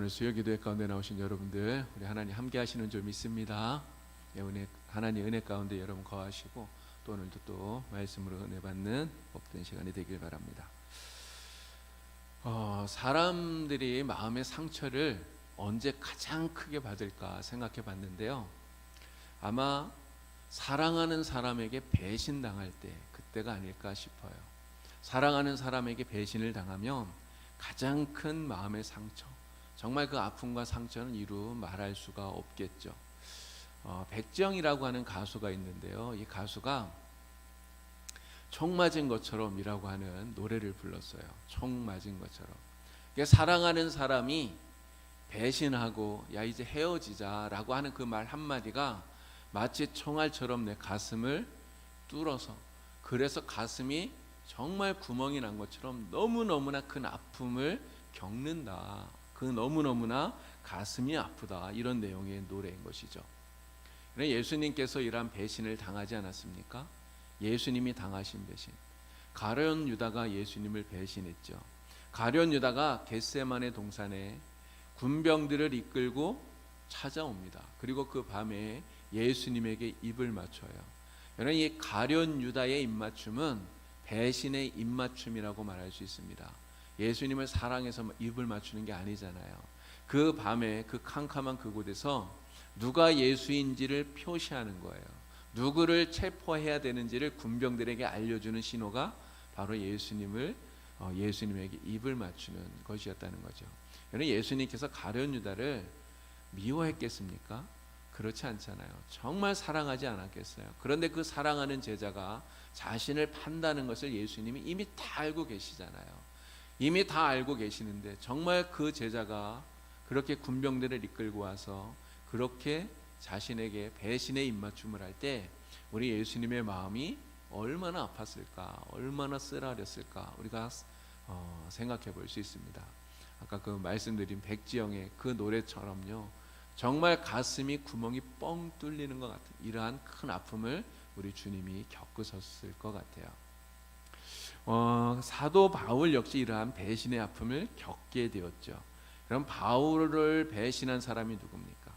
오늘 수요기도회 가운데 나오신 여러분들, 우리 하나님 함께 하시는 줄 믿습니다. 하나님 은혜 가운데 여러분 거하시고 또 오늘도 또 말씀으로 은혜 받는 복된 시간이 되길 바랍니다. 사람들이 마음의 상처를 언제 가장 크게 받을까 생각해 봤는데요. 아마 사랑하는 사람에게 배신당할 때 그때가 아닐까 싶어요. 사랑하는 사람에게 배신을 당하면 가장 큰 마음의 상처, 정말 그 아픔과 상처는 이루 말할 수가 없겠죠. 백지영이라고 하는 가수가 있는데요. 이 가수가 총 맞은 것처럼이라고 하는 노래를 불렀어요. 총 맞은 것처럼. 사랑하는 사람이 배신하고 야 이제 헤어지자라고 하는 그 말 한마디가 마치 총알처럼 내 가슴을 뚫어서, 그래서 가슴이 정말 구멍이 난 것처럼 너무너무나 큰 아픔을 겪는다. 그 너무너무나 가슴이 아프다. 이런 내용의 노래인 것이죠. 예수님께서 이러한 배신을 당하지 않았습니까? 예수님이 당하신 배신. 가룟 유다가 예수님을 배신했죠. 가룟 유다가 겟세마네 동산에 군병들을 이끌고 찾아옵니다. 그리고 그 밤에 예수님에게 입을 맞춰요. 여러분, 이 가룟 유다의 입맞춤은 배신의 입맞춤이라고 말할 수 있습니다. 예수님을 사랑해서 입을 맞추는 게 아니잖아요. 그 밤에 그 캄캄한 그곳에서 누가 예수인지를 표시하는 거예요. 누구를 체포해야 되는지를 군병들에게 알려주는 신호가 바로 예수님에게 입을 맞추는 것이었다는 거죠. 여러분, 예수님께서 가룟 유다를 미워했겠습니까? 그렇지 않잖아요. 정말 사랑하지 않았겠어요. 그런데 그 사랑하는 제자가 자신을 판다는 것을 예수님이 이미 다 알고 계시잖아요. 이미 다 알고 계시는데 정말 그 제자가 그렇게 군병들을 이끌고 와서 그렇게 자신에게 배신의 입맞춤을 할 때 우리 예수님의 마음이 얼마나 아팠을까, 얼마나 쓰라렸을까 우리가 생각해 볼 수 있습니다. 아까 그 말씀드린 백지영의 그 노래처럼요, 정말 가슴이 구멍이 뻥 뚫리는 것 같은 이러한 큰 아픔을 우리 주님이 겪으셨을 것 같아요. 사도 바울 역시 이러한 배신의 아픔을 겪게 되었죠. 그럼 바울을 배신한 사람이 누굽니까?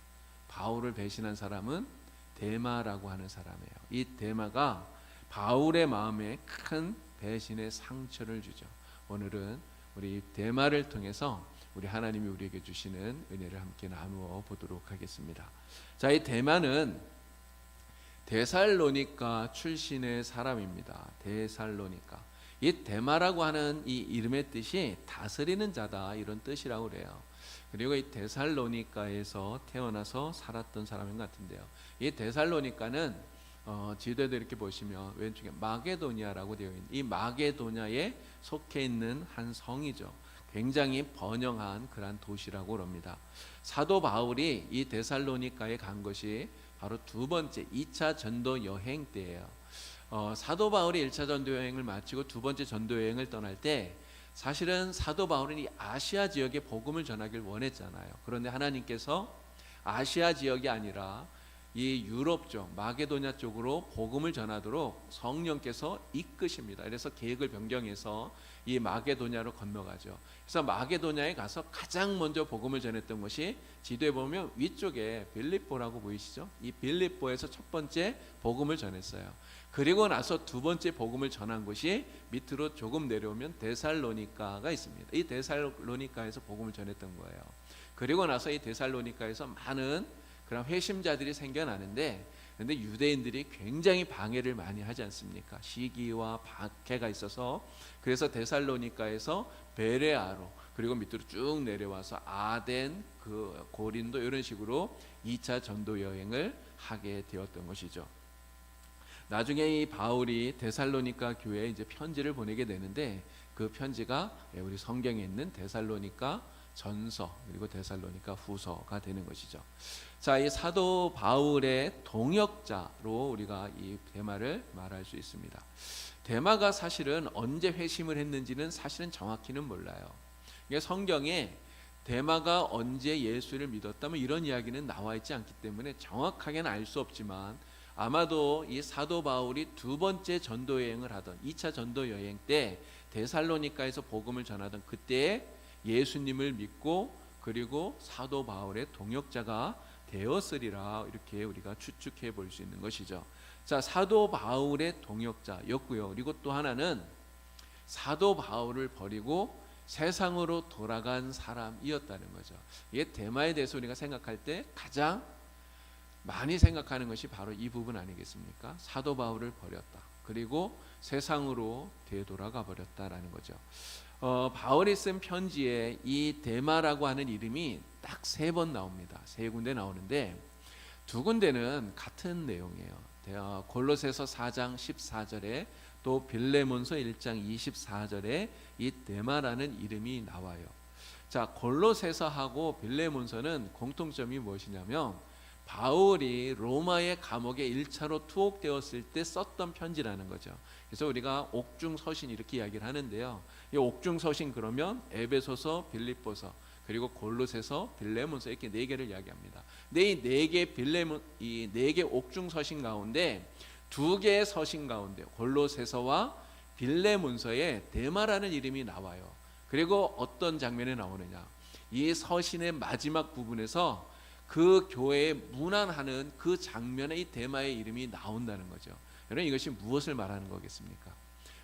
바울을 배신한 사람은 데마라고 하는 사람이에요. 이 데마가 바울의 마음에 큰 배신의 상처를 주죠. 오늘은 우리 데마를 통해서 우리 하나님이 우리에게 주시는 은혜를 함께 나누어 보도록 하겠습니다. 자, 이 데마는 데살로니가 출신의 사람입니다. 데살로니가. 이 데마라고 하는 이 이름의 뜻이 다스리는 자다, 이런 뜻이라고 그래요. 그리고 이 데살로니가에서 태어나서 살았던 사람인 것 같은데요. 이 데살로니가는 지도에도 이렇게 보시면 왼쪽에 마게도니아라고 되어 있는, 이 마게도냐에 속해 있는 한 성이죠. 굉장히 번영한 그런 도시라고 합니다. 사도 바울이 이 데살로니가에 간 것이 바로 두 번째 2차 전도 여행 때예요. 사도 바울이 1차 전도 여행을 마치고 두 번째 전도 여행을 떠날 때 사실은 사도 바울은 이 아시아 지역에 복음을 전하길 원했잖아요. 그런데 하나님께서 아시아 지역이 아니라 이 유럽 쪽, 마게도냐 쪽으로 복음을 전하도록 성령께서 이끄십니다. 그래서 계획을 변경해서 이 마게도냐로 건너가죠. 그래서 마게도냐에 가서 가장 먼저 복음을 전했던 것이 지도에 보면 위쪽에 빌립보라고 보이시죠? 이 빌립보에서 첫 번째 복음을 전했어요. 그리고 나서 두 번째 복음을 전한 곳이 밑으로 조금 내려오면 데살로니가가 있습니다. 이 데살로니가에서 복음을 전했던 거예요. 그리고 나서 이 데살로니가에서 많은 그런 회심자들이 생겨나는데, 그런데 유대인들이 굉장히 방해를 많이 하지 않습니까? 시기와 박해가 있어서, 그래서 데살로니가에서 베레아로, 그리고 밑으로 쭉 내려와서 아덴, 그 고린도, 이런 식으로 2차 전도 여행을 하게 되었던 것이죠. 나중에 이 바울이 데살로니가 교회에 이제 편지를 보내게 되는데, 그 편지가 우리 성경에 있는 데살로니가 전서 그리고 데살로니가 후서가 되는 것이죠. 자, 이 사도 바울의 동역자로 우리가 이 데마를 말할 수 있습니다. 데마가 사실은 언제 회심을 했는지는 사실은 정확히는 몰라요. 이게 성경에 데마가 언제 예수를 믿었다면 이런 이야기는 나와 있지 않기 때문에 정확하게는 알 수 없지만, 아마도 이 사도 바울이 두 번째 전도 여행을 하던 2차 전도 여행 때 데살로니가에서 복음을 전하던 그때에 예수님을 믿고 그리고 사도 바울의 동역자가 되었으리라 이렇게 우리가 추측해 볼 수 있는 것이죠. 자, 사도 바울의 동역자였고요. 그리고 또 하나는 사도 바울을 버리고 세상으로 돌아간 사람이었다는 거죠. 이게 대마에 대해서 우리가 생각할 때 가장 많이 생각하는 것이 바로 이 부분 아니겠습니까? 사도 바울을 버렸다. 그리고 세상으로 되돌아가 버렸다라는 거죠. 바울이 쓴 편지에 이 데마라고 하는 이름이 딱 3번 나옵니다. 3군데 나오는데 2군데는 같은 내용이에요. 골로새서 4장 14절에 또 빌레몬서 1장 24절에 이 데마라는 이름이 나와요. 자, 골로새서하고 빌레몬서는 공통점이 무엇이냐면 바울이 로마의 감옥에 1차로 투옥되었을 때 썼던 편지라는 거죠. 그래서 우리가 옥중서신 이렇게 이야기를 하는데요. 이 옥중서신 그러면 에베소서, 빌립보서, 그리고 골로새서, 빌레몬서 이렇게 4개를 이야기합니다. 근데 이 4개 옥중서신 가운데 2개의 서신 가운데 골로새서와 빌레몬서에 데마라는 이름이 나와요. 그리고 어떤 장면에 나오느냐? 이 서신의 마지막 부분에서 그 교회에 문안하는 그 장면에 이 데마의 이름이 나온다는 거죠. 여러분, 이것이 무엇을 말하는 거겠습니까?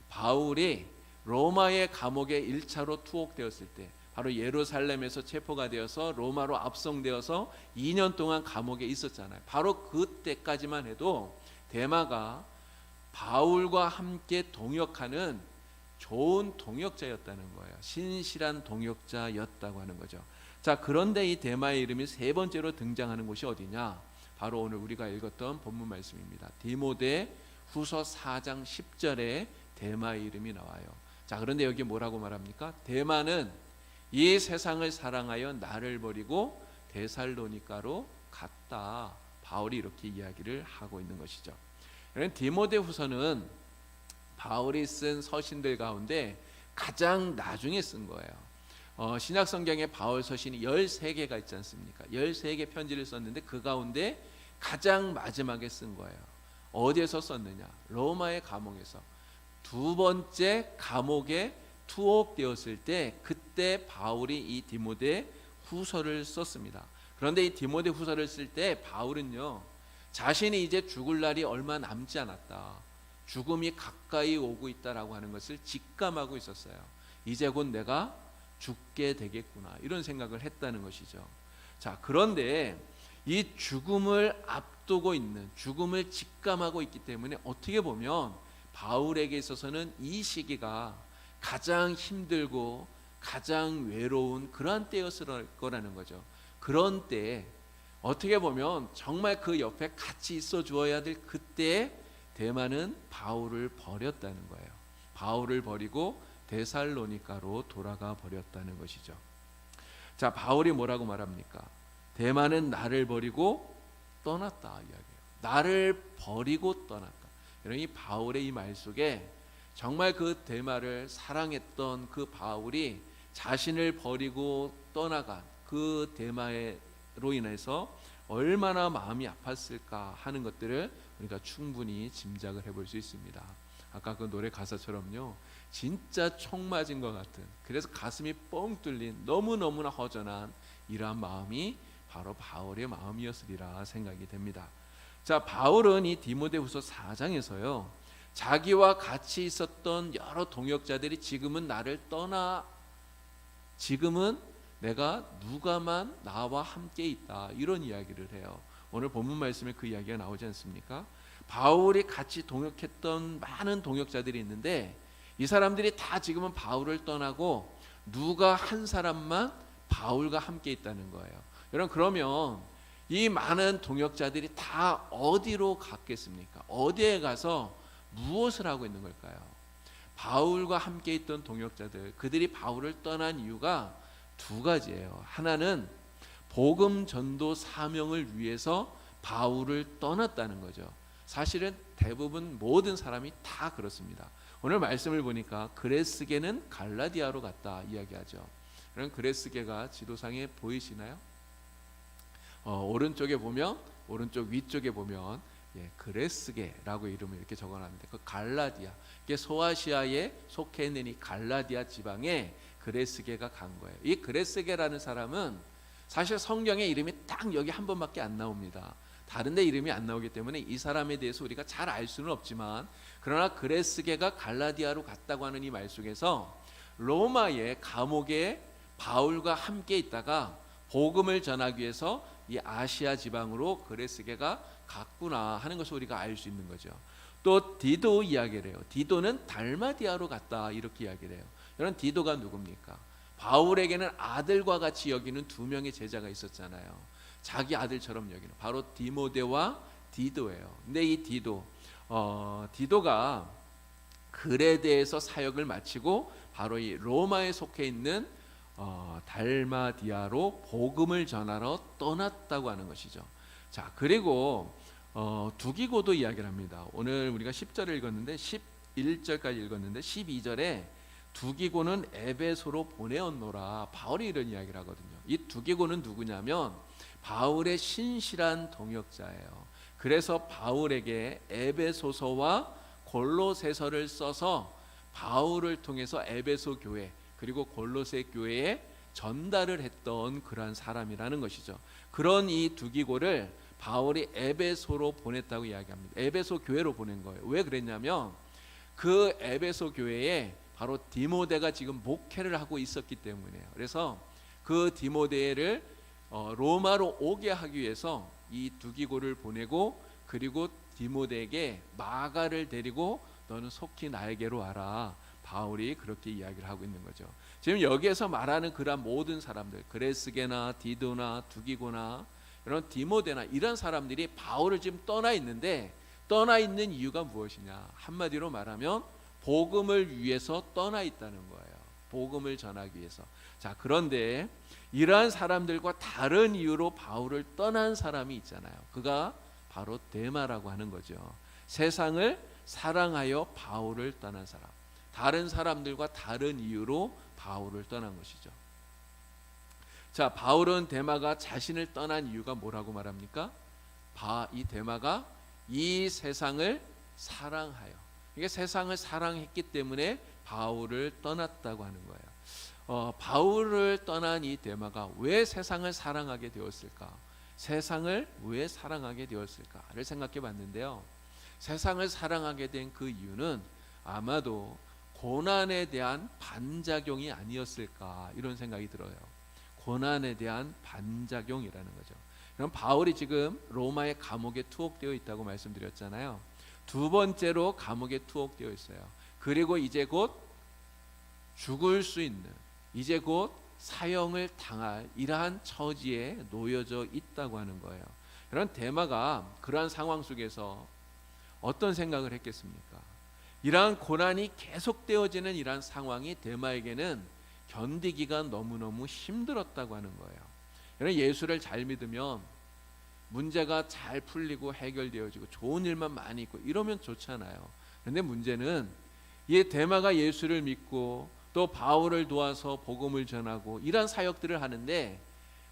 바울이 로마의 감옥에 1차로 투옥되었을 때, 바로 예루살렘에서 체포가 되어서 로마로 압송되어서 2년 동안 감옥에 있었잖아요. 바로 그때까지만 해도 데마가 바울과 함께 동역하는 좋은 동역자였다는 거예요. 신실한 동역자였다고 하는 거죠. 자, 그런데 이 데마의 이름이 3번째로 등장하는 곳이 어디냐? 바로 오늘 우리가 읽었던 본문 말씀입니다. 디모데 후서 4장 10절에 데마의 이름이 나와요. 자, 그런데 여기 뭐라고 말합니까? 데마는 이 세상을 사랑하여 나를 버리고 데살로니가로 갔다. 바울이 이렇게 이야기를 하고 있는 것이죠. 디모데 후서는 바울이 쓴 서신들 가운데 가장 나중에 쓴 거예요. 신약 성경에 바울 서신이 13개가 있지 않습니까? 13개 편지를 썼는데 그 가운데 가장 마지막에 쓴 거예요. 어디에서 썼느냐? 로마의 감옥에서 2번째 감옥에 투옥되었을 때 그때 바울이 이 디모데 후서를 썼습니다. 그런데 이 디모데 후서를 쓸 때 바울은요, 자신이 이제 죽을 날이 얼마 남지 않았다, 죽음이 가까이 오고 있다라고 하는 것을 직감하고 있었어요. 이제 곧 내가 죽게 되겠구나, 이런 생각을 했다는 것이죠. 자, 그런데 이 죽음을 앞두고 있는, 죽음을 직감하고 있기 때문에 어떻게 보면 바울에게 있어서는 이 시기가 가장 힘들고 가장 외로운 그러한 때였을 거라는 거죠. 그런 때에 어떻게 보면 정말 그 옆에 같이 있어 주어야 될 그때에 데마는 바울을 버렸다는 거예요. 바울을 버리고 데살로니가로 돌아가 버렸다는 것이죠. 자, 바울이 뭐라고 말합니까? 데마는 나를 버리고 떠났다 이야기해요. 나를 버리고 떠났다. 여러분, 이 바울의 이 말 속에 정말 그 데마를 사랑했던 그 바울이 자신을 버리고 떠나간 그 데마로 인해서 얼마나 마음이 아팠을까 하는 것들을 우리가 충분히 짐작을 해볼 수 있습니다. 아까 그 노래 가사처럼요, 진짜 총 맞은 것 같은, 그래서 가슴이 뻥 뚫린 너무너무나 허전한 이러한 마음이 바로 바울의 마음이었으리라 생각이 됩니다. 자, 바울은 이 디모데후서 4장에서요, 자기와 같이 있었던 여러 동역자들이 지금은 나를 떠나, 지금은 내가 누가만 나와 함께 있다, 이런 이야기를 해요. 오늘 본문 말씀에 그 이야기가 나오지 않습니까? 바울이 같이 동역했던 많은 동역자들이 있는데 이 사람들이 다 지금은 바울을 떠나고 누가 한 사람만 바울과 함께 있다는 거예요. 여러분, 그러면 이 많은 동역자들이 다 어디로 갔겠습니까? 어디에 가서 무엇을 하고 있는 걸까요? 바울과 함께 있던 동역자들, 그들이 바울을 떠난 이유가 2가지예요. 하나는 복음 전도 사명을 위해서 바울을 떠났다는 거죠. 사실은 대부분 모든 사람이 다 그렇습니다. 오늘 말씀을 보니까 그레스게는 갈라디아로 갔다 이야기하죠. 그럼 그레스게가 지도상에 보이시나요? 오른쪽에 보면, 오른쪽 위쪽에 보면 그레스게라고 이름을 이렇게 적어놨는데 그 갈라디아, 이게 소아시아에 속해 있는 이 갈라디아 지방에 그레스게가 간 거예요. 이 그레스게라는 사람은 사실 성경에 이름이 딱 여기 한 번밖에 안 나옵니다. 다른 데 이름이 안 나오기 때문에 이 사람에 대해서 우리가 잘 알 수는 없지만, 그러나 그레스게가 갈라디아로 갔다고 하는 이 말 속에서 로마의 감옥에 바울과 함께 있다가 복음을 전하기 위해서 이 아시아 지방으로 그레스게가 갔구나 하는 것을 우리가 알 수 있는 거죠. 또 디도 이야기를 해요. 디도는 달마디아로 갔다 이렇게 이야기를 해요. 여러분, 디도가 누굽니까? 바울에게는 아들과 같이 여기는 두 명의 제자가 있었잖아요. 자기 아들처럼 여기는 바로 디모데와 디도예요. 근데 이 디도가 그레데에서 사역을 마치고 바로 이 로마에 속해 있는 달마디아로 복음을 전하러 떠났다고 하는 것이죠. 자, 그리고 두기고도 이야기를 합니다. 오늘 우리가 10절을 읽었는데 11절까지 읽었는데 12절에 두기고는 에베소로 보내었노라, 바울이 이런 이야기를 하거든요. 이 두기고는 누구냐면 바울의 신실한 동역자예요. 그래서 바울에게 에베소서와 골로새서를 써서 바울을 통해서 에베소 교회 그리고 골로새 교회에 전달을 했던 그러한 사람이라는 것이죠. 그런 이 두기고를 바울이 에베소로 보냈다고 이야기합니다. 에베소 교회로 보낸 거예요. 왜 그랬냐면 그 에베소 교회에 바로 디모데가 지금 목회를 하고 있었기 때문이에요. 그래서 그 디모데를 로마로 오게 하기 위해서 이 두기고를 보내고, 그리고 디모데에게 마가를 데리고 너는 속히 나에게로 와라, 바울이 그렇게 이야기를 하고 있는 거죠. 지금 여기에서 말하는 그런 모든 사람들, 그레스게나 디도나 두기고나 이런 디모데나 이런 사람들이 바울을 지금 떠나 있는데, 떠나 있는 이유가 무엇이냐? 한마디로 말하면 복음을 위해서 떠나 있다는 거예요. 복음을 전하기 위해서. 자, 그런데 이러한 사람들과 다른 이유로 바울을 떠난 사람이 있잖아요. 그가 바로 데마라고 하는 거죠. 세상을 사랑하여 바울을 떠난 사람, 다른 사람들과 다른 이유로 바울을 떠난 것이죠. 자, 바울은 데마가 자신을 떠난 이유가 뭐라고 말합니까? 이 데마가 이 세상을 사랑하여, 이게 세상을 사랑했기 때문에 바울을 떠났다고 하는 거예요. 바울을 떠난 이 데마가 왜 세상을 사랑하게 되었을까? 세상을 왜 사랑하게 되었을까를 생각해 봤는데요. 세상을 사랑하게 된 그 이유는 아마도 고난에 대한 반작용이 아니었을까, 이런 생각이 들어요. 고난에 대한 반작용이라는 거죠. 그럼 바울이 지금 로마의 감옥에 투옥되어 있다고 말씀드렸잖아요. 두 번째로 감옥에 투옥되어 있어요. 그리고 이제 곧 죽을 수 있는, 이제 곧 사형을 당할 이러한 처지에 놓여져 있다고 하는 거예요. 이런 데마가 그러한 상황 속에서 어떤 생각을 했겠습니까? 이러한 고난이 계속되어지는 이러한 상황이 데마에게는 견디기가 너무너무 힘들었다고 하는 거예요. 여러분, 예수를 잘 믿으면 문제가 잘 풀리고 해결되어지고 좋은 일만 많이 있고 이러면 좋잖아요. 그런데 문제는 이 데마가 예수를 믿고 또 바울을 도와서 복음을 전하고 이러한 사역들을 하는데,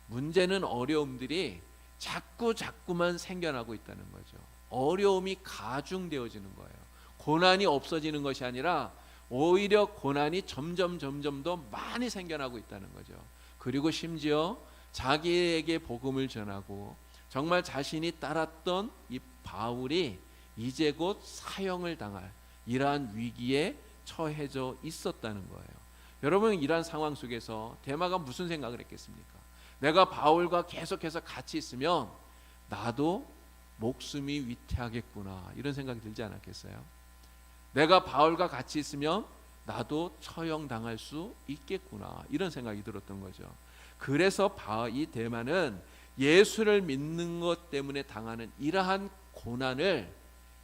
문제는 어려움들이 자꾸만 생겨나고 있다는 거죠. 어려움이 가중되어지는 거예요. 고난이 없어지는 것이 아니라 오히려 고난이 점점 더 많이 생겨나고 있다는 거죠. 그리고 심지어 자기에게 복음을 전하고 정말 자신이 따랐던 이 바울이 이제 곧 사형을 당할 이러한 위기에 처해져 있었다는 거예요. 여러분, 이러한 상황 속에서 데마가 무슨 생각을 했겠습니까? 내가 바울과 계속해서 같이 있으면 나도 목숨이 위태하겠구나, 이런 생각이 들지 않았겠어요? 내가 바울과 같이 있으면 나도 처형당할 수 있겠구나, 이런 생각이 들었던 거죠. 그래서 이 데마는 예수를 믿는 것 때문에 당하는 이러한 고난을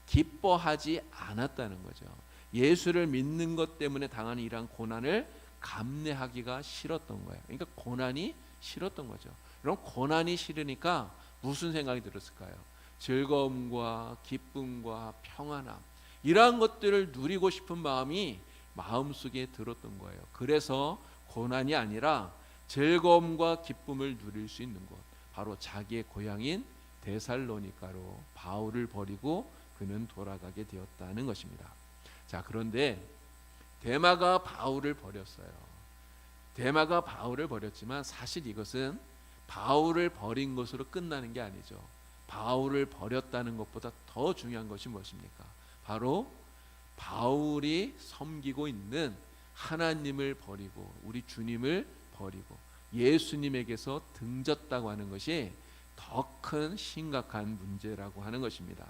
기뻐하지 않았다는 거죠. 예수를 믿는 것 때문에 당하는 이러한 고난을 감내하기가 싫었던 거예요. 그러니까 고난이 싫었던 거죠. 그럼 고난이 싫으니까 무슨 생각이 들었을까요? 즐거움과 기쁨과 평안함, 이러한 것들을 누리고 싶은 마음이 마음속에 들었던 거예요. 그래서 고난이 아니라 즐거움과 기쁨을 누릴 수 있는 곳, 바로 자기의 고향인 데살로니가로 바울을 버리고 그는 돌아가게 되었다는 것입니다. 자, 그런데 데마가 바울을 버렸어요. 데마가 바울을 버렸지만 사실 이것은 바울을 버린 것으로 끝나는 게 아니죠. 바울을 버렸다는 것보다 더 중요한 것이 무엇입니까? 바로 바울이 섬기고 있는 하나님을 버리고 우리 주님을 버리고 예수님에게서 등졌다고 하는 것이 더 큰 심각한 문제라고 하는 것입니다.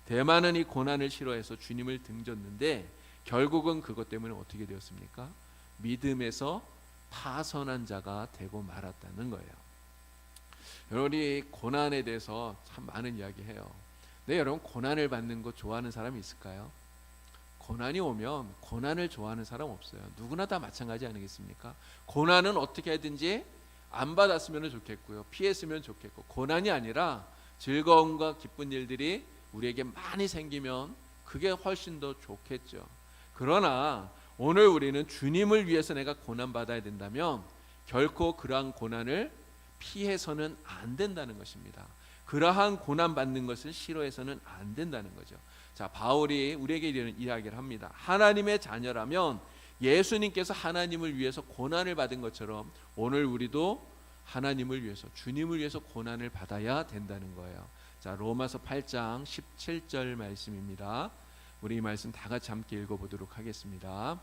데마는 이 고난을 싫어해서 주님을 등졌는데 결국은 그것 때문에 어떻게 되었습니까? 믿음에서 파선한 자가 되고 말았다는 거예요. 여러분이 고난에 대해서 참 많은 이야기해요. 네, 여러분 고난을 받는 거 좋아하는 사람이 있을까요? 고난이 오면 고난을 좋아하는 사람 없어요. 누구나 다 마찬가지 아니겠습니까? 고난은 어떻게 하든지 안 받았으면 좋겠고요, 피했으면 좋겠고, 고난이 아니라 즐거움과 기쁜 일들이 우리에게 많이 생기면 그게 훨씬 더 좋겠죠. 그러나 오늘 우리는 주님을 위해서 내가 고난 받아야 된다면 결코 그러한 고난을 피해서는 안 된다는 것입니다. 그러한 고난 받는 것을 싫어해서는 안 된다는 거죠. 자, 바울이 우리에게 이런 이야기를 합니다. 하나님의 자녀라면 예수님께서 하나님을 위해서 고난을 받은 것처럼 오늘 우리도 하나님을 위해서, 주님을 위해서 고난을 받아야 된다는 거예요. 자, 로마서 8장 17절 말씀입니다. 우리 이 말씀 다 같이 함께 읽어보도록 하겠습니다.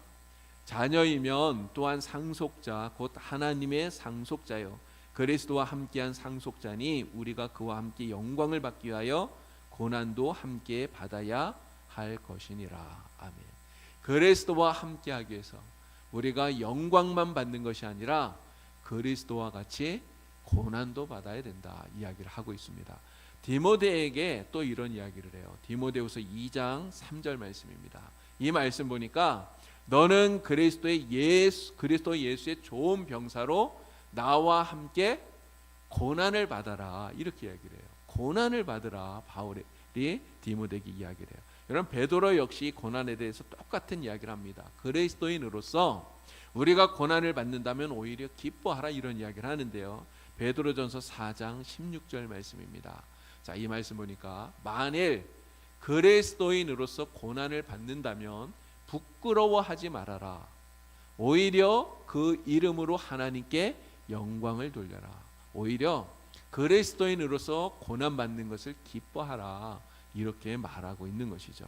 자녀이면 또한 상속자 곧 하나님의 상속자요 그리스도와 함께한 상속자니 우리가 그와 함께 영광을 받기 위하여 고난도 함께 받아야 할 것이니라. 아멘. 그리스도와 함께하기 위해서 우리가 영광만 받는 것이 아니라 그리스도와 같이 고난도 받아야 된다 이야기를 하고 있습니다. 디모데에게 또 이런 이야기를 해요. 디모데후서 2장 3절 말씀입니다. 이 말씀 보니까 너는 그리스도 예수의 좋은 병사로 나와 함께 고난을 받아라 이렇게 이야기를 해요. 고난을 받으라 바울이 디모데에게 이야기를 해요. 여러분 베드로 역시 고난에 대해서 똑같은 이야기를 합니다. 그리스도인으로서 우리가 고난을 받는다면 오히려 기뻐하라 이런 이야기를 하는데요. 베드로전서 4장 16절 말씀입니다. 자, 이 말씀 보니까 만일 그리스도인으로서 고난을 받는다면 부끄러워하지 말아라. 오히려 그 이름으로 하나님께 영광을 돌려라. 오히려 그리스도인으로서 고난 받는 것을 기뻐하라. 이렇게 말하고 있는 것이죠.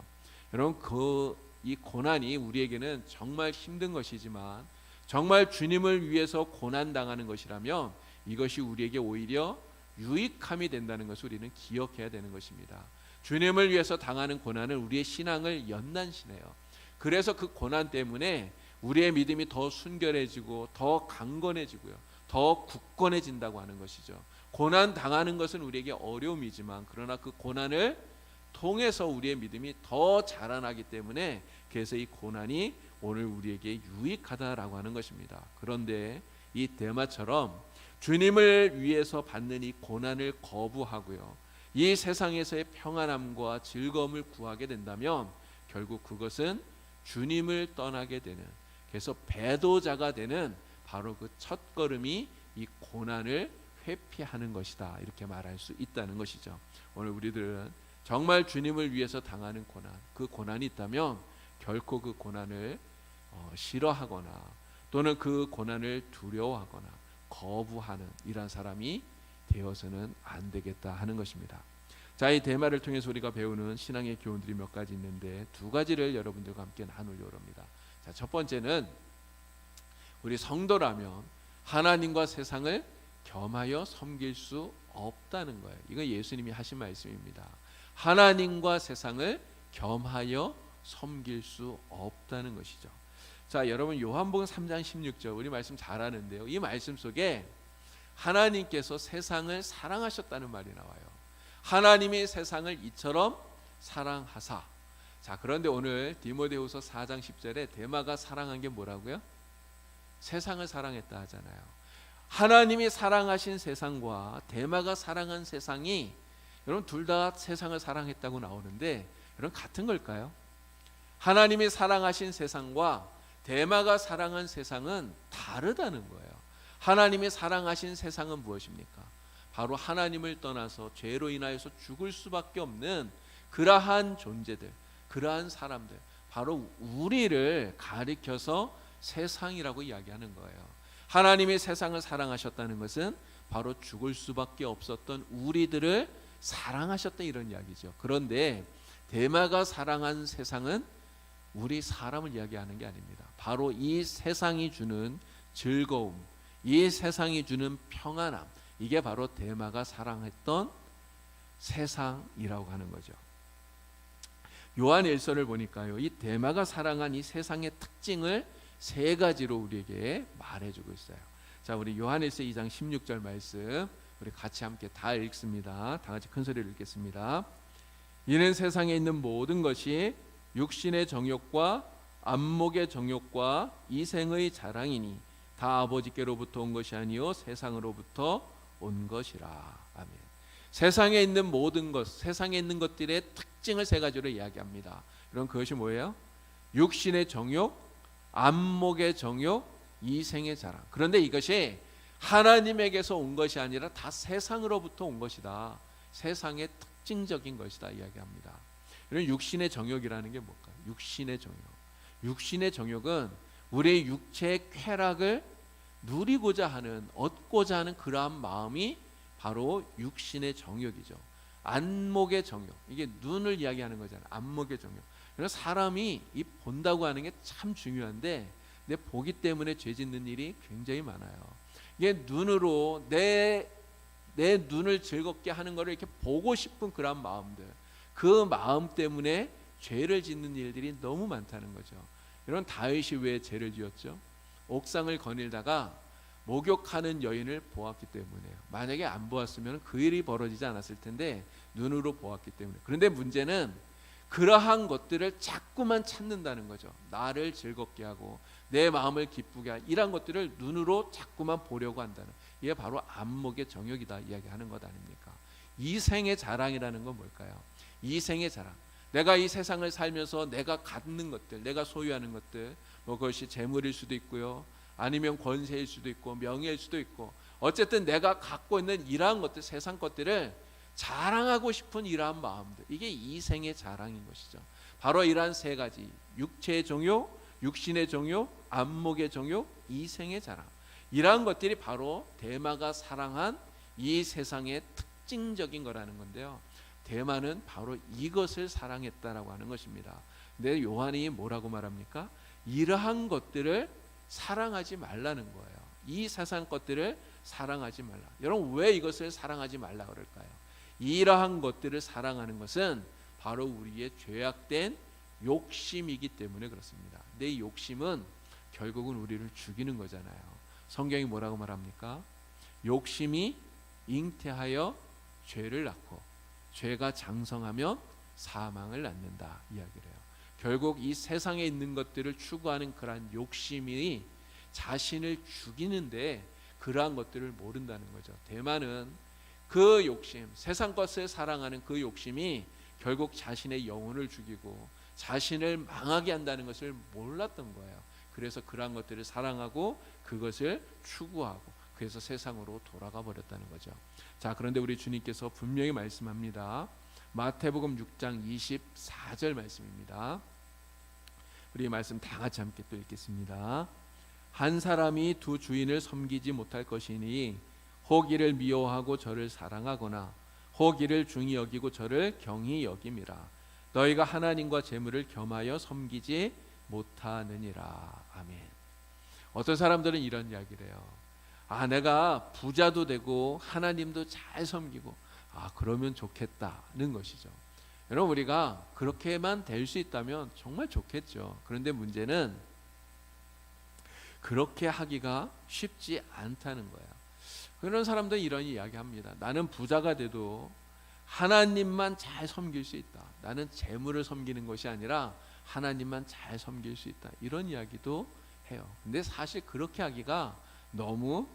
여러분 이 고난이 우리에게는 정말 힘든 것이지만 정말 주님을 위해서 고난 당하는 것이라면 이것이 우리에게 오히려 유익함이 된다는 것을 우리는 기억해야 되는 것입니다. 주님을 위해서 당하는 고난은 우리의 신앙을 연단시네요. 그래서 그 고난 때문에 우리의 믿음이 더 순결해지고 더 강건해지고요, 더 굳건해진다고 하는 것이죠. 고난 당하는 것은 우리에게 어려움이지만 그러나 그 고난을 통해서 우리의 믿음이 더 자라나기 때문에 그래서 이 고난이 오늘 우리에게 유익하다라고 하는 것입니다. 그런데 이 데마처럼 주님을 위해서 받는 이 고난을 거부하고요, 이 세상에서의 평안함과 즐거움을 구하게 된다면 결국 그것은 주님을 떠나게 되는, 그래서 배도자가 되는 바로 그 첫걸음이 이 고난을 회피하는 것이다 이렇게 말할 수 있다는 것이죠. 오늘 우리들은 정말 주님을 위해서 당하는 고난, 그 고난이 있다면 결코 그 고난을 싫어하거나 또는 그 고난을 두려워하거나 거부하는 이러한 사람이 되어서는 안 되겠다 하는 것입니다. 자, 이 대마를 통해서 우리가 배우는 신앙의 교훈들이 몇 가지 있는데 두 가지를 여러분들과 함께 나누려고 합니다. 자, 첫 번째는 우리 성도라면 하나님과 세상을 겸하여 섬길 수 없다는 거예요. 이건 예수님이 하신 말씀입니다. 하나님과 세상을 겸하여 섬길 수 없다는 것이죠. 자, 여러분 요한복음 3장 16절 우리 말씀 잘 아는데요. 이 말씀 속에 하나님께서 세상을 사랑하셨다는 말이 나와요. 하나님이 세상을 이처럼 사랑하사. 자, 그런데 오늘 디모데후서 4장 10절에 데마가 사랑한 게 뭐라고요? 세상을 사랑했다 하잖아요. 하나님이 사랑하신 세상과 데마가 사랑한 세상이 여러분 둘 다 세상을 사랑했다고 나오는데 여러분 같은 걸까요? 하나님이 사랑하신 세상과 데마가 사랑한 세상은 다르다는 거예요. 하나님이 사랑하신 세상은 무엇입니까? 바로 하나님을 떠나서 죄로 인하여서 죽을 수밖에 없는 그러한 존재들, 그러한 사람들, 바로 우리를 가리켜서 세상이라고 이야기하는 거예요. 하나님이 세상을 사랑하셨다는 것은 바로 죽을 수밖에 없었던 우리들을 사랑하셨다 이런 이야기죠. 그런데 대마가 사랑한 세상은 우리 사람을 이야기하는 게 아닙니다. 바로 이 세상이 주는 즐거움, 이 세상이 주는 평안함, 이게 바로 대마가 사랑했던 세상이라고 하는 거죠. 요한 1서를 보니까요, 이 대마가 사랑한 이 세상의 특징을 세 가지로 우리에게 말해주고 있어요. 자, 우리 요한 1서 2장 16절 말씀 우리 같이 함께 다 읽습니다. 다 같이 큰 소리로 읽겠습니다. 이는 세상에 있는 모든 것이 육신의 정욕과 안목의 정욕과 이생의 자랑이니 다 아버지께로부터 온 것이 아니요 세상으로부터 온 것이라. 아멘. 세상에 있는 모든 것, 세상에 있는 것들의 특징을 세 가지로 이야기합니다. 그럼 그것이 뭐예요? 육신의 정욕, 안목의 정욕, 이생의 자랑. 그런데 이것이 하나님에게서 온 것이 아니라 다 세상으로부터 온 것이다. 세상의 특징적인 것이다 이야기합니다. 이런 육신의 정욕이라는 게 뭘까요? 육신의 정욕. 육신의 정욕은 우리의 육체의 쾌락을 누리고자 하는, 얻고자 하는 그러한 마음이 바로 육신의 정욕이죠. 안목의 정욕, 이게 눈을 이야기하는 거잖아요. 안목의 정욕. 그래서 사람이 이 본다고 하는 게 참 중요한데, 내 보기 때문에 죄 짓는 일이 굉장히 많아요. 이게 눈으로 내 눈을 즐겁게 하는 것을 이렇게 보고 싶은 그런 마음들, 그 마음 때문에 죄를 짓는 일들이 너무 많다는 거죠. 이런 다윗이 왜 죄를 지었죠? 옥상을 거닐다가 목욕하는 여인을 보았기 때문에요. 만약에 안 보았으면 그 일이 벌어지지 않았을 텐데 눈으로 보았기 때문에. 그런데 문제는 그러한 것들을 자꾸만 찾는다는 거죠. 나를 즐겁게 하고 내 마음을 기쁘게 하고 이런 것들을 눈으로 자꾸만 보려고 한다는, 이게 바로 안목의 정욕이다 이야기하는 것 아닙니까? 이생의 자랑이라는 건 뭘까요? 이생의 자랑, 내가 이 세상을 살면서 내가 갖는 것들, 내가 소유하는 것들, 뭐 그것이 재물일 수도 있고요, 아니면 권세일 수도 있고 명예일 수도 있고, 어쨌든 내가 갖고 있는 이러한 것들, 세상 것들을 자랑하고 싶은 이러한 마음들, 이게 이생의 자랑인 것이죠. 바로 이러한 세 가지, 육체의 정욕, 육신의 정욕, 안목의 정욕, 이생의 자랑, 이러한 것들이 바로 대마가 사랑한 이 세상의 특징적인 거라는 건데요. 대마는 바로 이것을 사랑했다라고 하는 것입니다. 근데 요한이 뭐라고 말합니까? 이러한 것들을 사랑하지 말라는 거예요. 이 세상 것들을 사랑하지 말라. 여러분, 왜 이것을 사랑하지 말라 그럴까요? 이러한 것들을 사랑하는 것은 바로 우리의 죄악된 욕심이기 때문에 그렇습니다. 내 욕심은 결국은 우리를 죽이는 거잖아요. 성경이 뭐라고 말합니까? 욕심이 잉태하여 죄를 낳고 죄가 장성하면 사망을 낳는다 이야기를 해요. 결국 이 세상에 있는 것들을 추구하는 그러한 욕심이 자신을 죽이는데 그러한 것들을 모른다는 거죠. 대만은 그 욕심, 세상 것을 사랑하는 그 욕심이 결국 자신의 영혼을 죽이고 자신을 망하게 한다는 것을 몰랐던 거예요. 그래서 그러한 것들을 사랑하고 그것을 추구하고 그래서 세상으로 돌아가 버렸다는 거죠. 자, 그런데 우리 주님께서 분명히 말씀합니다. 마태복음 6장 24절 말씀입니다. 우리 말씀 다 같이 함께 또 읽겠습니다. 한 사람이 두 주인을 섬기지 못할 것이니 혹 이를 미워하고 저를 사랑하거나 혹 이를 중히 여기고 저를 경히 여김이라. 너희가 하나님과 재물을 겸하여 섬기지 못하느니라. 아멘. 어떤 사람들은 이런 이야기를 해요. 내가 부자도 되고 하나님도 잘 섬기고 그러면 좋겠다는 것이죠. 여러분, 우리가 그렇게만 될 수 있다면 정말 좋겠죠. 그런데 문제는 그렇게 하기가 쉽지 않다는 거예요. 그런 사람들은 이런 이야기합니다. 나는 부자가 돼도 하나님만 잘 섬길 수 있다. 나는 재물을 섬기는 것이 아니라 하나님만 잘 섬길 수 있다. 이런 이야기도 해요. 근데 사실 그렇게 하기가 너무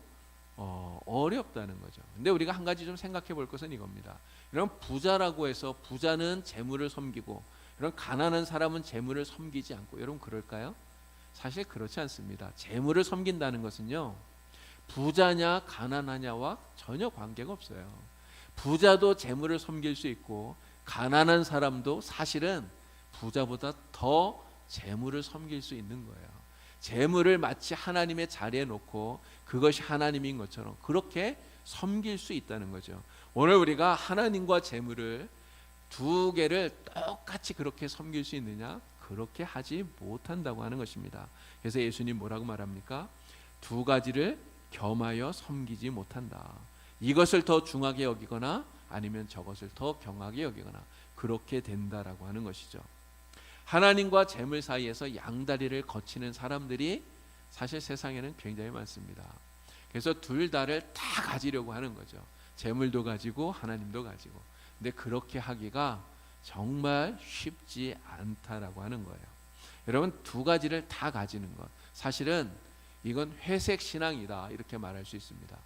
어렵다는 거죠. 근데 우리가 한 가지 좀 생각해 볼 것은 이겁니다. 이런 부자라고 해서 부자는 재물을 섬기고 이런 가난한 사람은 재물을 섬기지 않고, 여러분 그럴까요? 사실 그렇지 않습니다. 재물을 섬긴다는 것은요, 부자냐 가난하냐와 전혀 관계가 없어요. 부자도 재물을 섬길 수 있고 가난한 사람도 사실은 부자보다 더 재물을 섬길 수 있는 거예요. 재물을 마치 하나님의 자리에 놓고 그것이 하나님인 것처럼 그렇게 섬길 수 있다는 거죠. 오늘 우리가 하나님과 재물을 두 개를 똑같이 그렇게 섬길 수 있느냐? 그렇게 하지 못한다고 하는 것입니다. 그래서 예수님 뭐라고 말합니까? 두 가지를 겸하여 섬기지 못한다. 이것을 더 중하게 여기거나 아니면 저것을 더 경하게 여기거나 그렇게 된다라고 하는 것이죠. 하나님과 재물 사이에서 양다리를 거치는 사람들이 사실 세상에는 굉장히 많습니다. 그래서 둘 다를 다 가지려고 하는 거죠. 재물도 가지고 하나님도 가지고. 근데 그렇게 하기가 정말 쉽지 않다라고 하는 거예요. 여러분, 두 가지를 다 가지는 것, 사실은 이건 회색 신앙이다 이렇게 말할 수 있습니다.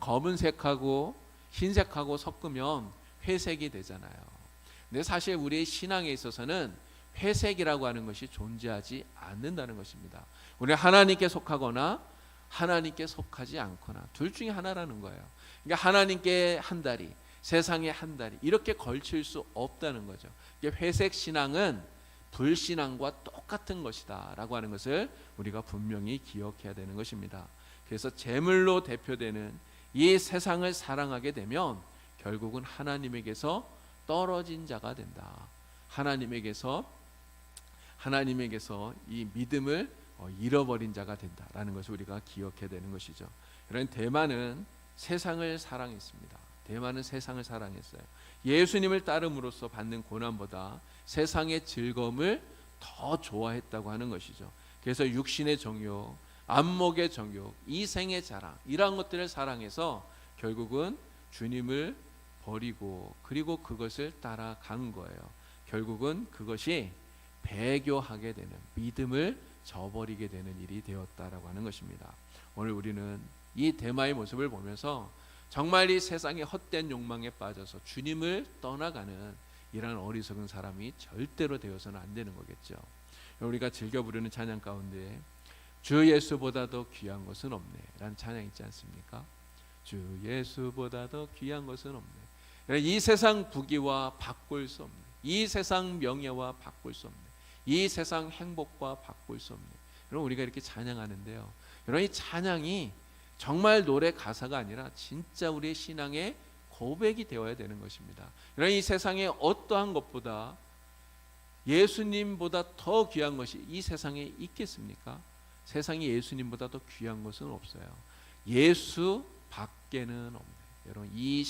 검은색하고 흰색하고 섞으면 회색이 되잖아요. 근데 사실 우리의 신앙에 있어서는 회색이라고 하는 것이 존재하지 않는다는 것입니다. 우리는 하나님께 속하거나 하나님께 속하지 않거나 둘 중에 하나라는 거예요. 그러니까 하나님께 한 다리, 세상에 한 다리 이렇게 걸칠 수 없다는 거죠. 회색 신앙은 불신앙과 똑같은 것이다 라고 하는 것을 우리가 분명히 기억해야 되는 것입니다. 그래서 재물로 대표되는 이 세상을 사랑하게 되면 결국은 하나님에게서 떨어진 자가 된다. 하나님에게서 이 믿음을 잃어버린 자가 된다라는 것을 우리가 기억해야 되는 것이죠. 그런 대만은 세상을 사랑했습니다. 대만은 세상을 사랑했어요. 예수님을 따름으로써 받는 고난보다 세상의 즐거움을 더 좋아했다고 하는 것이죠. 그래서 육신의 정욕, 안목의 정욕, 이생의 자랑 이러한 것들을 사랑해서 결국은 주님을 버리고 그리고 그것을 따라간 거예요. 결국은 그것이 배교하게 되는, 믿음을 저버리게 되는 일이 되었다라고 하는 것입니다. 오늘 우리는 이 데마의 모습을 보면서 정말 이 세상의 헛된 욕망에 빠져서 주님을 떠나가는 이런 어리석은 사람이 절대로 되어서는 안 되는 거겠죠. 우리가 즐겨 부르는 찬양 가운데 주 예수보다 더 귀한 것은 없네 라는 찬양 있지 않습니까? 주 예수보다 더 귀한 것은 없네. 이 세상 부귀와 바꿀 수 없네, 이 세상 명예와 바꿀 수 없네, 이 세상 행복과 바꿀 수 없네. 여러분, 우리가 이렇게 찬양하는데요, 여러분, 이 찬양이 정말 노래 가사가 아니라 진짜 우리의 신앙의 고백이 되어야 되는 것입니다. 여러분, 이 세상에 어떠한 것보다 예수님보다 더 귀한 것이 이 세상에 있겠습니까? 세상에 예수님보다 더 귀한 것은 없어요. 예수 밖에는 없네. 여러분, 이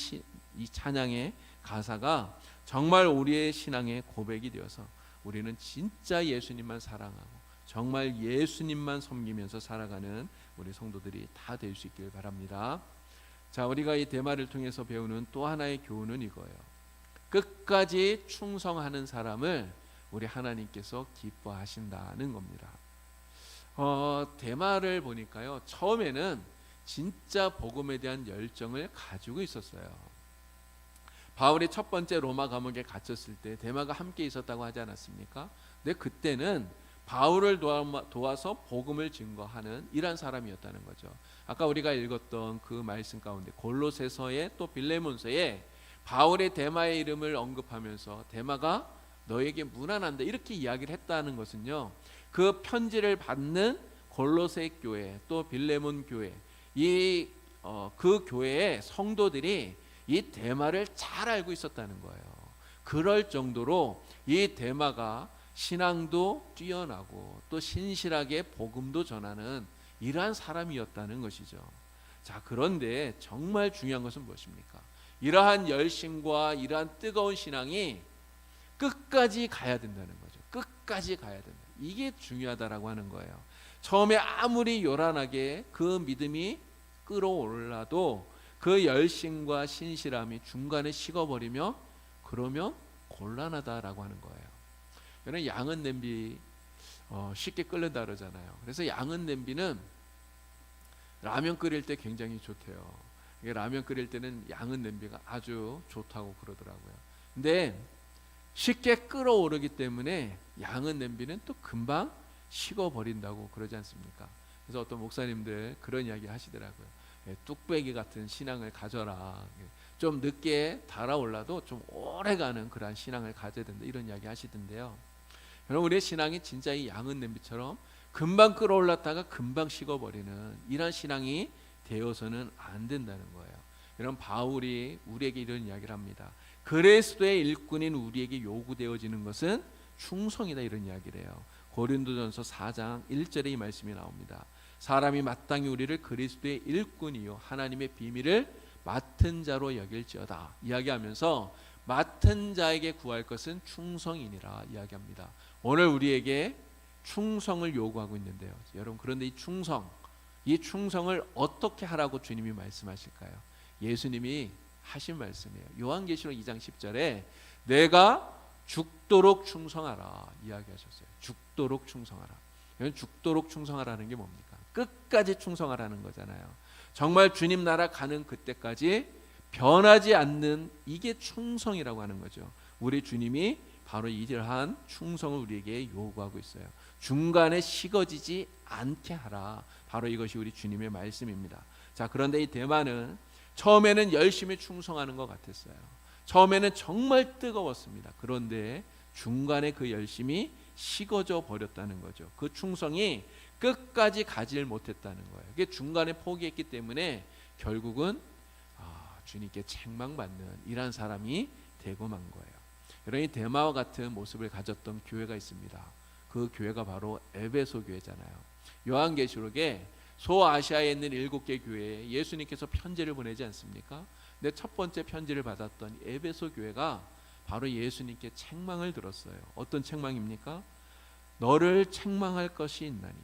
찬양의 가사가 정말 우리의 신앙의 고백이 되어서 우리는 진짜 예수님만 사랑하고 정말 예수님만 섬기면서 살아가는 우리 성도들이 다 될 수 있길 바랍니다. 자, 우리가 이 대마를 통해서 배우는 또 하나의 교훈은 이거예요. 끝까지 충성하는 사람을 우리 하나님께서 기뻐하신다는 겁니다. 대마를 보니까요, 처음에는 진짜 복음에 대한 열정을 가지고 있었어요. 바울이 첫 번째 로마 감옥에 갇혔을 때 대마가 함께 있었다고 하지 않았습니까? 근데 그때는 바울을 도와서 복음을 증거하는 이런 사람이었다는 거죠. 아까 우리가 읽었던 그 말씀 가운데 골로새서에 또 빌레몬서에 바울의 대마의 이름을 언급하면서 대마가 너에게 무난한다 이렇게 이야기를 했다는 것은요, 그 편지를 받는 골로새 교회 또 빌레몬 교회 그 교회의 성도들이 이 대마를 잘 알고 있었다는 거예요. 그럴 정도로 이 대마가 신앙도 뛰어나고 또 신실하게 복음도 전하는 이러한 사람이었다는 것이죠. 자, 그런데 정말 중요한 것은 무엇입니까? 이러한 열심과 이러한 뜨거운 신앙이 끝까지 가야 된다는 거죠. 끝까지 가야 된다. 이게 중요하다라고 하는 거예요. 처음에 아무리 요란하게 그 믿음이 끌어올라도 그 열심과 신실함이 중간에 식어버리면 그러면 곤란하다라고 하는 거예요. 여러분, 양은 냄비 쉽게 끓는다 그러잖아요. 그래서 양은 냄비는 라면 끓일 때 굉장히 좋대요. 라면 끓일 때는 양은 냄비가 아주 좋다고 그러더라고요. 근데 쉽게 끓어오르기 때문에 양은 냄비는 또 금방 식어버린다고 그러지 않습니까? 그래서 어떤 목사님들 그런 이야기 하시더라고요. 뚝배기 같은 신앙을 가져라. 좀 늦게 달아올라도 좀 오래가는 그러한 신앙을 가져야 된다, 이런 이야기 하시던데요. 여러분, 우리의 신앙이 진짜 이 양은 냄비처럼 금방 끌어올랐다가 금방 식어버리는 이런 신앙이 되어서는 안 된다는 거예요. 이런 바울이 우리에게 이런 이야기를 합니다. 그리스도의 일꾼인 우리에게 요구되어지는 것은 충성이다, 이런 이야기를 해요. 고린도전서 4장 1절에 이 말씀이 나옵니다. 사람이 마땅히 우리를 그리스도의 일꾼이요 하나님의 비밀을 맡은 자로 여길지어다 이야기하면서 맡은 자에게 구할 것은 충성이니라 이야기합니다. 오늘 우리에게 충성을 요구하고 있는데요. 여러분, 그런데 이 충성을 어떻게 하라고 주님이 말씀하실까요? 예수님이 하신 말씀이에요. 요한계시록 2장 10절에 내가 죽도록 충성하라 이야기하셨어요. 죽도록 충성하라. 죽도록 충성하라는 게 뭡니까? 끝까지 충성하라는 거잖아요. 정말 주님 나라 가는 그때까지 변하지 않는, 이게 충성이라고 하는 거죠. 우리 주님이 바로 이러한 충성을 우리에게 요구하고 있어요. 중간에 식어지지 않게 하라. 바로 이것이 우리 주님의 말씀입니다. 자, 그런데 이 대만은 처음에는 열심히 충성하는 것 같았어요. 처음에는 정말 뜨거웠습니다. 그런데 중간에 그 열심이 식어져 버렸다는 거죠. 그 충성이 끝까지 가지를 못했다는 거예요. 그게 중간에 포기했기 때문에 결국은 주님께 책망받는 이런 사람이 되고 만 거예요. 여러분이 데마와 같은 모습을 가졌던 교회가 있습니다. 그 교회가 바로 에베소 교회잖아요. 요한계시록에 소아시아에 있는 7개 교회에 예수님께서 편지를 보내지 않습니까? 근데 첫 번째 편지를 받았던 에베소 교회가 바로 예수님께 책망을 들었어요. 어떤 책망입니까? 너를 책망할 것이 있나니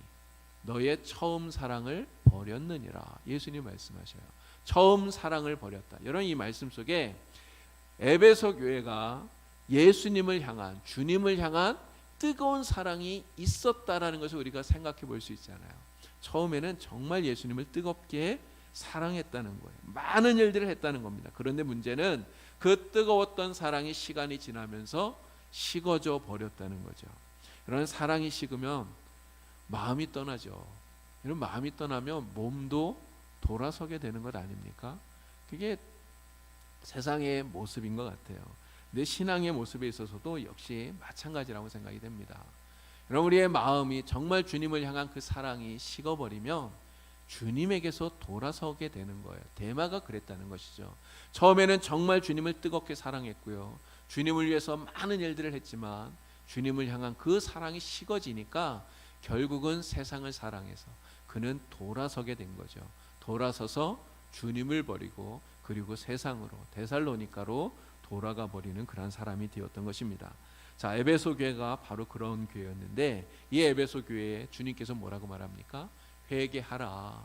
너의 처음 사랑을 버렸느니라. 예수님 말씀하셔요. 처음 사랑을 버렸다. 여러분, 이 말씀 속에 에베소 교회가 예수님을 향한, 주님을 향한 뜨거운 사랑이 있었다라는 것을 우리가 생각해 볼 수 있잖아요. 처음에는 정말 예수님을 뜨겁게 사랑했다는 거예요. 많은 일들을 했다는 겁니다. 그런데 문제는 그 뜨거웠던 사랑이 시간이 지나면서 식어져 버렸다는 거죠. 이런 사랑이 식으면 마음이 떠나죠. 이런 마음이 떠나면 몸도 돌아서게 되는 것 아닙니까? 그게 세상의 모습인 것 같아요. 내 신앙의 모습에 있어서도 역시 마찬가지라고 생각이 됩니다. 여러분, 우리의 마음이 정말 주님을 향한 그 사랑이 식어버리면 주님에게서 돌아서게 되는 거예요. 데마가 그랬다는 것이죠. 처음에는 정말 주님을 뜨겁게 사랑했고요. 주님을 위해서 많은 일들을 했지만 주님을 향한 그 사랑이 식어지니까 결국은 세상을 사랑해서 그는 돌아서게 된 거죠. 돌아서서 주님을 버리고 그리고 세상으로, 데살로니가로 돌아가 버리는 그런 사람이 되었던 것입니다. 자, 에베소 교회가 바로 그런 교회였는데 이 에베소 교회에 주님께서 뭐라고 말합니까? 회개하라.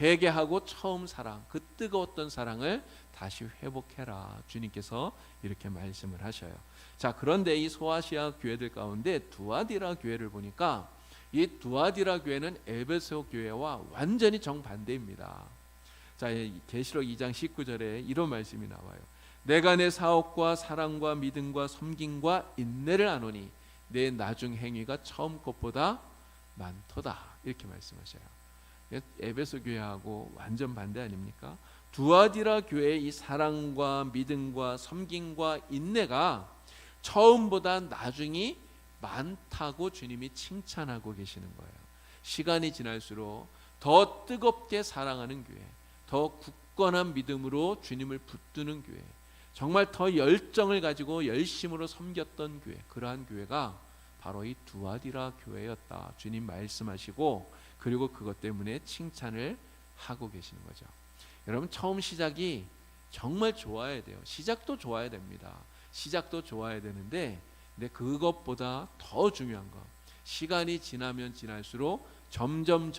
회개하고 처음 사랑, 그 뜨거웠던 사랑을 다시 회복해라. 주님께서 이렇게 말씀을 하셔요. 자, 그런데 이 소아시아 교회들 가운데 두아디라 교회를 보니까 이 두아디라 교회는 에베소 교회와 완전히 정반대입니다. 자, 계시록 2장 19절에 이런 말씀이 나와요. 내가 내 사업과 사랑과 믿음과 섬김과 인내를 아노니 내 나중 행위가 처음 것보다 많도다. 이렇게 말씀하셔요. 에베소 교회하고 완전 반대 아닙니까? 두아디라 교회의 이 사랑과 믿음과 섬김과 인내가 처음보다 나중이 많다고 주님이 칭찬하고 계시는 거예요. 시간이 지날수록 더 뜨겁게 사랑하는 교회, 더 굳건한 믿음으로 주님을 붙드는 교회, 정말 더 열정을 가지고 열심으로 섬겼던 교회, 그러한 교회가 바로 이 두아디라 교회였다. 주님 말씀하시고 그리고 그것 때문에 칭찬을 하고 계시는 거죠. 여러분, 처음 시작이 정말 좋아야 돼요. 시작도 좋아야 됩니다. 시작도 좋아야 되는데 근데 그것보다 더 중요한 거, 시간이 지나면 지날수록 점점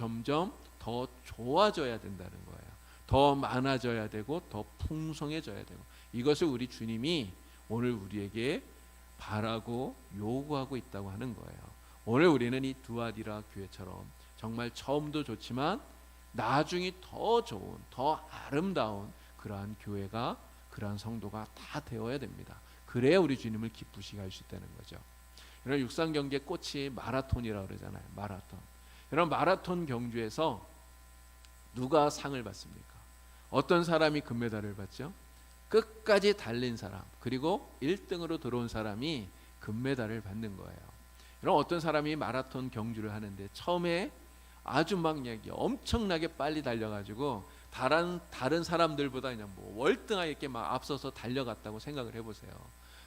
더 좋아져야 된다는 거예요. 더 많아져야 되고 더 풍성해져야 되고, 이것을 우리 주님이 오늘 우리에게 바라고 요구하고 있다고 하는 거예요. 오늘 우리는 이 두아디라 교회처럼 정말 처음도 좋지만 나중이 더 좋은, 더 아름다운 그러한 교회가, 그러한 성도가 다 되어야 됩니다. 그래야 우리 주님을 기쁘시게 할 수 있다는 거죠. 이런 육상 경기의 꽃이 마라톤이라고 그러잖아요. 마라톤. 이런 마라톤 경주에서 누가 상을 받습니까? 어떤 사람이 금메달을 받죠? 끝까지 달린 사람, 그리고 1등으로 들어온 사람이 금메달을 받는 거예요. 이런 어떤 사람이 마라톤 경주를 하는데 처음에 아주 막 그냥 엄청나게 빨리 달려가지고 다른 사람들보다 그냥 뭐 월등하게 이렇게 막 앞서서 달려갔다고 생각을 해보세요.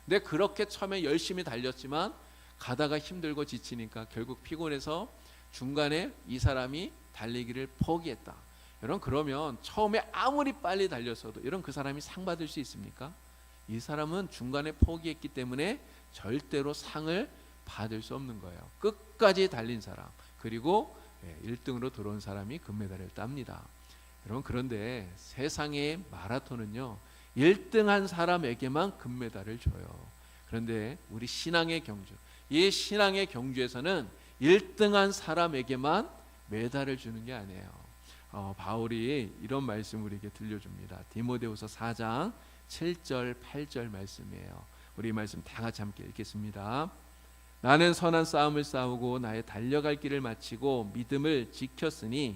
근데 그렇게 처음에 열심히 달렸지만 가다가 힘들고 지치니까 결국 피곤해서 중간에 이 사람이 달리기를 포기했다. 여러분, 그러면 처음에 아무리 빨리 달렸어도 여러분, 그 사람이 상 받을 수 있습니까? 이 사람은 중간에 포기했기 때문에 절대로 상을 받을 수 없는 거예요. 끝까지 달린 사람, 그리고 1등으로 들어온 사람이 금메달을 땁니다. 여러분, 그런데 세상의 마라톤은요 1등한 사람에게만 금메달을 줘요. 그런데 우리 신앙의 경주, 이 신앙의 경주에서는 1등한 사람에게만 메달을 주는 게 아니에요. 바울이 이런 말씀을 우리에게 들려줍니다. 디모데후서 4장 7절 8절 말씀이에요. 우리 이 말씀 다 같이 함께 읽겠습니다. 나는 선한 싸움을 싸우고 나의 달려갈 길을 마치고 믿음을 지켰으니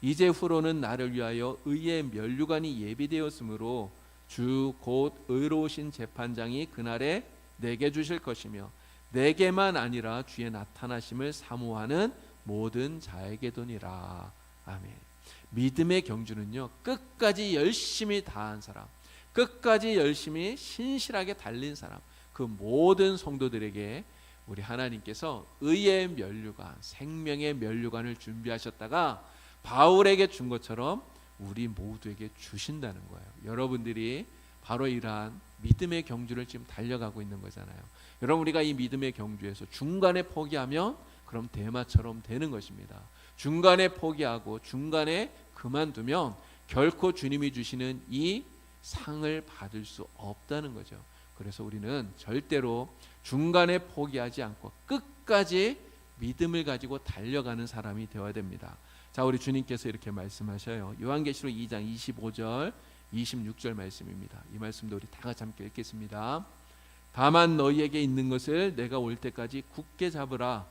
이제 후로는 나를 위하여 의의 면류관이 예비되었으므로 주 곧 의로우신 재판장이 그날에 내게 주실 것이며 내게만 아니라 주의 나타나심을 사모하는 모든 자에게도니라. 아멘. 믿음의 경주는요 끝까지 열심히 다한 사람, 끝까지 열심히 신실하게 달린 사람, 그 모든 성도들에게 우리 하나님께서 의의 면류관, 생명의 면류관을 준비하셨다가 바울에게 준 것처럼 우리 모두에게 주신다는 거예요. 여러분들이 바로 이러한 믿음의 경주를 지금 달려가고 있는 거잖아요. 여러분, 우리가 이 믿음의 경주에서 중간에 포기하면 그럼 대마처럼 되는 것입니다. 중간에 포기하고 중간에 그만두면 결코 주님이 주시는 이 상을 받을 수 없다는 거죠. 그래서 우리는 절대로 중간에 포기하지 않고 끝까지 믿음을 가지고 달려가는 사람이 되어야 됩니다. 자, 우리 주님께서 이렇게 말씀하셔요. 요한계시록 2장 25절 26절 말씀입니다. 이 말씀도 우리 다 같이 함께 읽겠습니다. 다만 너희에게 있는 것을 내가 올 때까지 굳게 잡으라.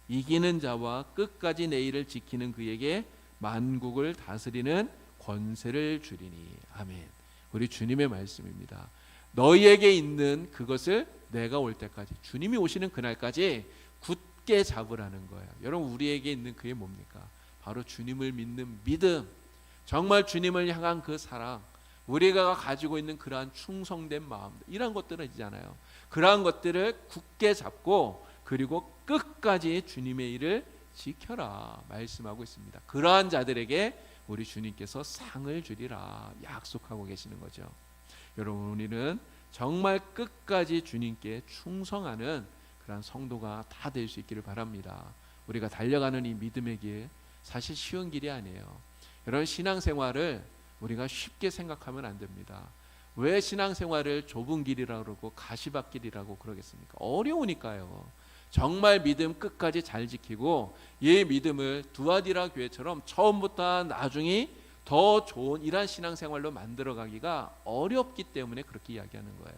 이기는 자와 끝까지 내 일을 지키는 그에게 만국을 다스리는 권세를 주리니. 아멘. 우리 주님의 말씀입니다. 너희에게 있는 그것을 내가 올 때까지, 주님이 오시는 그날까지 굳게 잡으라는 거예요. 여러분, 우리에게 있는 그게 뭡니까? 바로 주님을 믿는 믿음, 정말 주님을 향한 그 사랑, 우리가 가지고 있는 그러한 충성된 마음, 이런 것들은 있잖아요. 그러한 것들을 굳게 잡고 그리고 끝까지 주님의 일을 지켜라 말씀하고 있습니다. 그러한 자들에게 우리 주님께서 상을 주리라 약속하고 계시는 거죠. 여러분, 우리는 정말 끝까지 주님께 충성하는 그런 성도가 다 될 수 있기를 바랍니다. 우리가 달려가는 이 믿음의 길, 사실 쉬운 길이 아니에요. 여러분, 신앙생활을 우리가 쉽게 생각하면 안 됩니다. 왜 신앙생활을 좁은 길이라고 그러고 가시밭길이라고 그러겠습니까? 어려우니까요. 정말 믿음 끝까지 잘 지키고 이 믿음을 두아디라 교회처럼 처음부터 나중에 더 좋은 이러한 신앙생활로 만들어가기가 어렵기 때문에 그렇게 이야기하는 거예요.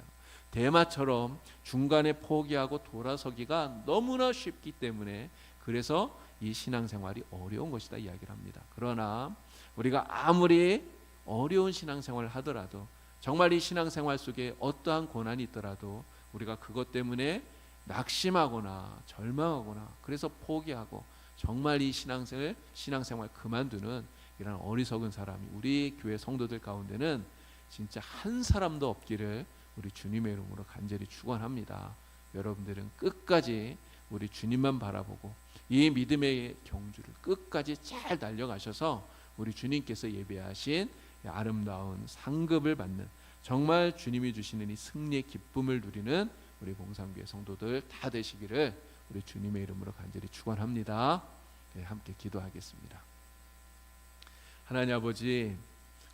대마처럼 중간에 포기하고 돌아서기가 너무나 쉽기 때문에 그래서 이 신앙생활이 어려운 것이다 이야기를 합니다. 그러나 우리가 아무리 어려운 신앙생활을 하더라도, 정말 이 신앙생활 속에 어떠한 고난이 있더라도 우리가 그것 때문에 낙심하거나 절망하거나 그래서 포기하고 정말 이 신앙생활 그만두는 이런 어리석은 사람이 우리 교회 성도들 가운데는 진짜 한 사람도 없기를 우리 주님의 이름으로 간절히 축원합니다. 여러분들은 끝까지 우리 주님만 바라보고 이 믿음의 경주를 끝까지 잘 달려가셔서 우리 주님께서 예배하신 아름다운 상급을 받는, 정말 주님이 주시는 이 승리의 기쁨을 누리는 우리 봉상교회 성도들 다 되시기를 우리 주님의 이름으로 간절히 축원합니다. 네, 함께 기도하겠습니다. 하나님 아버지,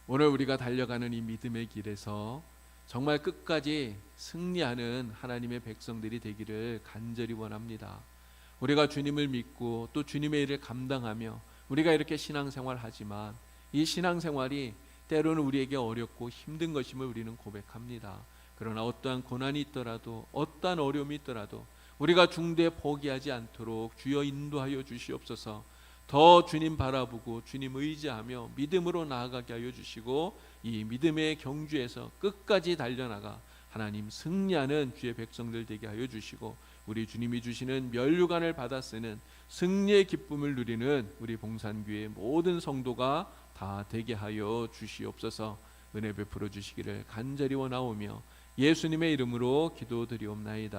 오늘 우리가 달려가는 이 믿음의 길에서 정말 끝까지 승리하는 하나님의 백성들이 되기를 간절히 원합니다. 우리가 주님을 믿고 또 주님의 일을 감당하며 우리가 이렇게 신앙생활하지만 이 신앙생활이 때로는 우리에게 어렵고 힘든 것임을 우리는 고백합니다. 그러나 어떠한 고난이 있더라도 어떠한 어려움이 있더라도 우리가 중대에 포기하지 않도록 주여 인도하여 주시옵소서. 더 주님 바라보고 주님 의지하며 믿음으로 나아가게 하여 주시고 이 믿음의 경주에서 끝까지 달려나가 하나님 승리하는 주의 백성들 되게 하여 주시고 우리 주님이 주시는 면류관을 받아 쓰는 승리의 기쁨을 누리는 우리 봉산교회 모든 성도가 다 되게 하여 주시옵소서. 은혜 베풀어 주시기를 간절히 원하오며 예수님의 이름으로 기도드리옵나이다.